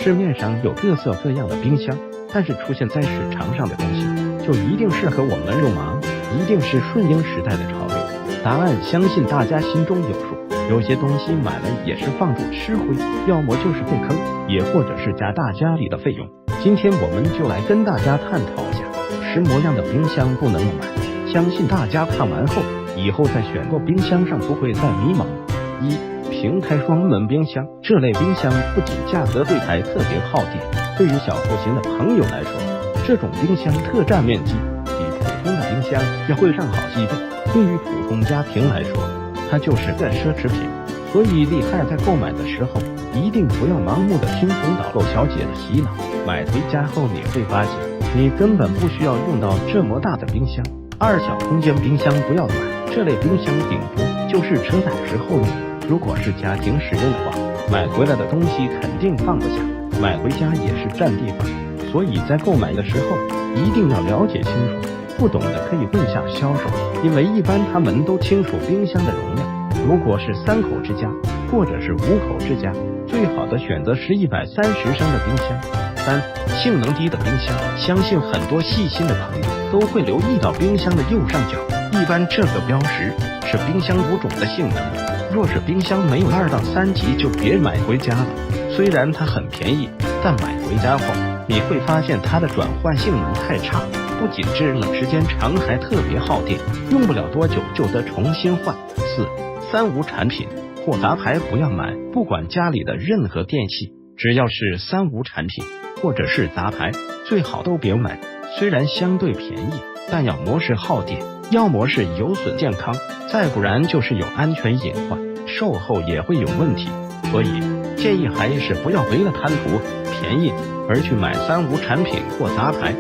市面上有各色各样的冰箱，但是出现在市场上的东西，就一定适合我们肉麻，一定是顺应时代的潮流？答案相信大家心中有数。有些东西买了也是放住吃灰，要么就是被坑，也或者是加大家里的费用。今天我们就来跟大家探讨一下什么样的冰箱不能买。相信大家看完后，以后在选购冰箱上不会再迷茫。一、平台双门冰箱。这类冰箱不仅价格贵，还特别耗电。对于小户型的朋友来说，这种冰箱特占面积，比普通的冰箱要贵上好几倍。对于普通家庭来说，它就是个奢侈品。所以厉害在购买的时候，一定不要盲目的听风导漏小姐的洗脑。买回家后你会发现，你根本不需要用到这么大的冰箱。二、小空间冰箱不要买，这类冰箱顶多就是车载时候用，如果是家庭使用的话，买回来的东西肯定放不下，买回家也是占地方。所以在购买的时候一定要了解清楚，不懂的可以问下销售，因为一般他们都清楚冰箱的容量。如果是3口之家或者是5口之家，最好的选择是130升的冰箱。三、性能低的冰箱。相信很多细心的朋友都会留意到冰箱的右上角，一般这个标识是冰箱5种的性能。若是冰箱没有2到3级就别买回家了。虽然它很便宜，但买回家后你会发现它的转换性能太差，不仅制冷时间长，还特别耗电，用不了多久就得重新换。四、3无产品或杂牌不要买。不管家里的任何电器，只要是3无产品或者是杂牌，最好都别买。虽然相对便宜，但要么是耗电，要么是有损健康，再不然就是有安全隐患，售后也会有问题。所以建议还是不要为了贪图便宜而去买3无产品或杂牌。